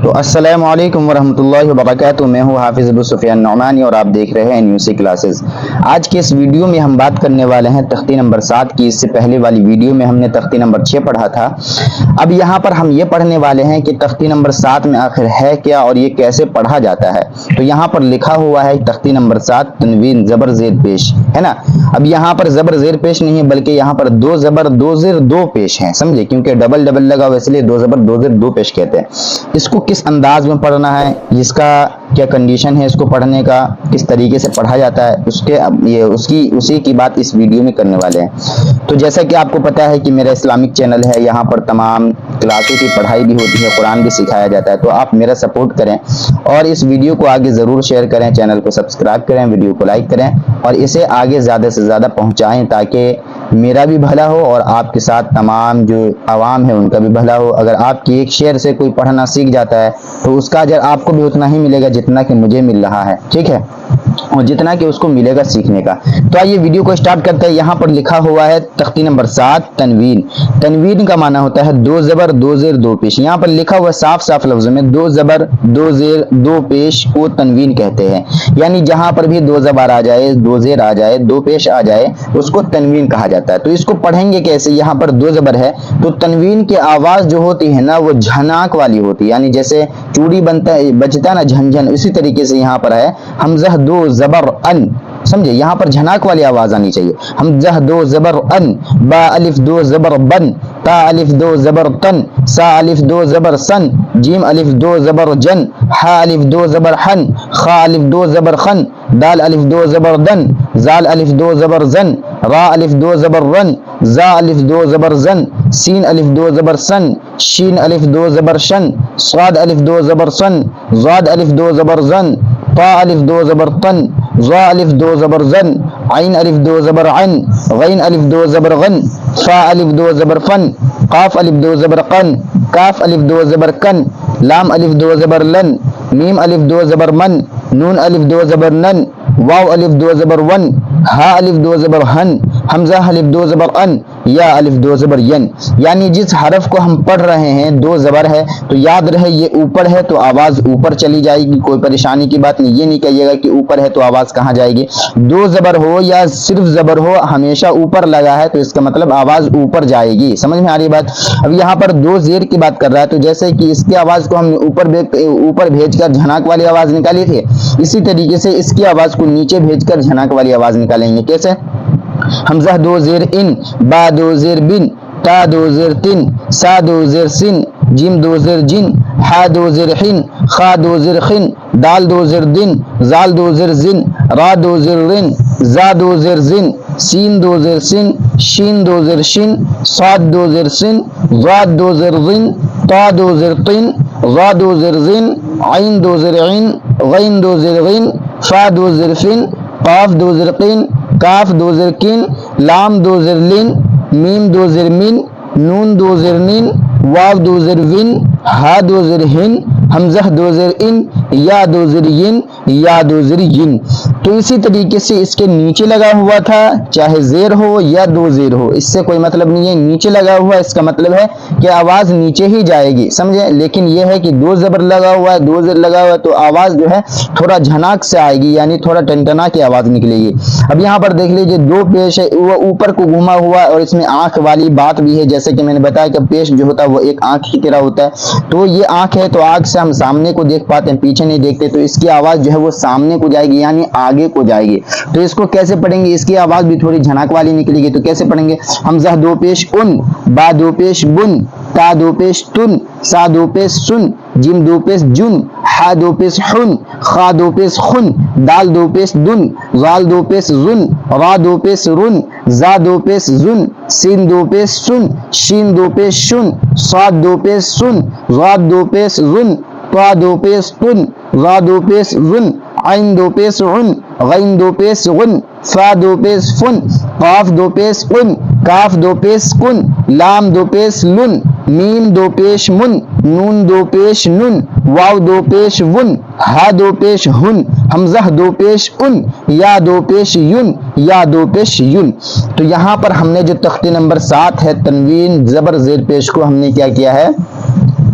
تو السلام علیکم ورحمۃ اللہ وبرکاتہ. میں ہوں حافظ ابو سفیان نعمانی اور آپ دیکھ رہے ہیں نیوسی کلاسز. آج کے اس ویڈیو میں ہم بات کرنے والے ہیں تختی نمبر 7 کی. اس سے پہلے والی ویڈیو میں ہم نے تختی نمبر 6 پڑھا تھا. اب یہاں پر ہم یہ پڑھنے والے ہیں کہ تختی نمبر 7 میں آخر ہے کیا اور یہ کیسے پڑھا جاتا ہے. تو یہاں پر لکھا ہوا ہے تختی نمبر 7 تنوین زبر زیر پیش ہے نا. اب یہاں پر زبر زیر پیش نہیں ہے بلکہ یہاں پر دو زبر دو زیر دو پیش ہیں, سمجھے, کیونکہ ڈبل ڈبل لگا ہوا اس لیے دو زبر دو زیر دو پیش کہتے ہیں. اس کو کس انداز میں پڑھنا ہے, اس کا کیا کنڈیشن ہے, اس کو پڑھنے کا کس طریقے سے پڑھا جاتا ہے, اسی کی بات اس ویڈیو میں کرنے والے ہیں. تو جیسا کہ آپ کو پتا ہے کہ میرا اسلامک چینل ہے, یہاں پر تمام کلاسوں کی پڑھائی بھی ہوتی ہے, قرآن بھی سکھایا جاتا ہے. تو آپ میرا سپورٹ کریں اور اس ویڈیو کو آگے ضرور شیئر کریں, چینل کو سبسکرائب کریں, ویڈیو کو لائک کریں اور اسے آگے زیادہ سے زیادہ پہنچائیں تاکہ میرا بھی بھلا ہو اور آپ کے ساتھ تمام جو عوام ہے ان کا بھی بھلا ہو. اگر آپ کی ایک شیئر سے کوئی پڑھنا سیکھ جاتا ہے تو اس کا اجر آپ کو بھی اتنا ہی ملے گا جتنا کہ مجھے مل رہا ہے, ٹھیک ہے, اور جتنا کہ اس کو ملے گا سیکھنے کا. تو آئیے ویڈیو کو اسٹارٹ کرتے ہیں. یہاں پر لکھا ہوا ہے تختی نمبر 7 تنوین. تنوین کا معنی ہوتا ہے دو زبر دو زیر دو پیش. یہاں پر لکھا ہوا ہے صاف صاف لفظوں میں دو زبر دو زیر دو پیش کو تنوین کہتے ہیں. یعنی جہاں پر بھی دو زبر آ جائے, دو زیر آ جائے, دو پیش آ جائے, اس کو تنوین کہا جاتا ہے. تو اس کو پڑھیں گے کیسے؟ یہاں پر دو زبر ہے تو تنوین کی آواز جو ہوتی ہے نا وہ جھناک والی ہوتی ہے, یعنی جیسے چوڑی بجتا ہے نا جھنجھن, اسی طریقے سے یہاں پر ہے حمزہ دو زبر ان, سمجھے, یہاں پر جھناک والی آواز آنی چاہیے. حمزہ دو زبر ان, با الف دو زبر بن, تا الف دو زبر تن, سا الف دو زبر سن, جیم الف دو زبر جن, حا الف دو زبر حن, خا الف دو زبر خن, دال الف دو زبر دن, زال الف دو زبر زن, را الف دو زبر رن, زا الف دو زبر زن, سین الف دو زبر سن, شین الف دو زبر شن, صاد الف دو زبر سن, زاد الف دو زبر زن, طا الف دو زبر طن, ظا الف دو زبر زن, عین الف دو زبر عن, غین الف دو زبر غن, فا الف دو زبر فن, قاف الف دو زبر قن, کاف الف دو زبر کن, لام الف دو زبر لن, میم الف دو زبر من, نون الف دو زبر نن, واو الف دو زبر ون, ہا الف دو زبر ہن, حمزہ الف دو زبر ان, یا الف دو زبر ین. یعنی جس حرف کو ہم پڑھ رہے ہیں دو زبر ہے تو یاد رہے یہ اوپر ہے تو آواز اوپر چلی جائے گی, کوئی پریشانی کی بات نہیں. یہ نہیں کہیے گا کہ اوپر ہے تو آواز کہاں جائے گی. دو زبر ہو یا صرف زبر ہو ہمیشہ اوپر لگا ہے تو اس کا مطلب آواز اوپر جائے گی. سمجھ میں آ رہی بات؟ اب یہاں پر دو زیر کی بات کر رہا ہے تو جیسے کہ اس کی آواز کو ہم نے اوپر بھیج کر جھناک والی آواز نکالی تھی, اسی طریقے سے اس کی آواز کو نیچے بھیج کر جھناک والی آواز نکالیں گے. کیسے؟ حمزہ دو زیر ان, با دو زیر بن, تا دو زیر تن, سا دو زیر سن, جیم دو زیر جن, حا دو زیر حن, خا دو زیر خن, دال دو زیر دن, زال دو زیر زن, را دو زیر رن, زا دو زیر زن, سین دو زیر سن, شین دو زیر شن, صاد دو زیر سن, ضاد دو زیر زن, طا دو زیر طن, غا دو زیر زن, عین دو زیر عین, غین دو زیر غین, فا دو زیر فن, قاف دو زیر قین, کاف دو زیر کن, لام دو زیر لن, میم دو زیر من, نون دو زیر نن, واو دو زیر ون, ہا دو زیر ہن, حمزہ دو زیر ان, یا دو زیر ین, یا دو زیر ین. تو اسی طریقے سے اس کے نیچے لگا ہوا تھا, چاہے زیر ہو یا دو زیر ہو, اس سے کوئی مطلب نہیں ہے. نیچے لگا ہوا اس کا مطلب ہے کہ آواز نیچے ہی جائے گی, سمجھے. لیکن یہ ہے کہ دو زبر لگا ہوا ہے, دو زیر لگا ہوا ہے تو آواز جو ہے تھوڑا جھناک سے آئے گی, یعنی تھوڑا ٹنٹنا کی آواز نکلے گی. اب یہاں پر دیکھ لیجئے دو پیش ہے, وہ اوپر کو گھوما ہوا ہے اور اس میں آنکھ والی بات بھی ہے, جیسے کہ میں نے بتایا کہ پیش جو ہوتا ہے وہ ایک آنکھ کی طرح ہوتا ہے. تو یہ آنکھ ہے تو آنکھ سے ہم سامنے کو دیکھ پاتے ہیں, پیچھے نہیں دیکھتے, تو اس کی آواز جو ہے وہ سامنے کو جائے گی, یعنی آگے کو جائے گی. تو اس کو کیسے پڑھیں گے؟ اس کی آواز بھی تھوڑی جھناک والی نکلے گی. تو کیسے پڑھیں گے؟ حمزہ دو پیش ان, با دو پیش بن, تا دو پیش تن, سا دو پیش سن, جیم دو پیش جن, حا دو پیش حن, خا دو پیش خن, دال دو پیش دن, زال دو پیش زن, را دو پیش رن, زا دو پیش زن, سین دو پیش سن, شین دو پیش شن, صاد دو پیش سن, غاد دو پیش زن, طا دو پیش تن, غا دو پیش زن, عین دو پیش عن, غین دو پیش غن, فا دو پیش فن, قاف دو پیش قن, کاف دو پیش کن, لام دو پیش لن, میم دو پیش من, نون دو پیش نن, واو دو پیش ون, ہا دو پیش ہن, حمزہ دو پیش ان, یا دو پیش یون, یا دو پیش یون. تو یہاں پر ہم نے جو تختی نمبر 7 ہے تنوین زبر زیر پیش کو ہم نے کیا کیا ہے,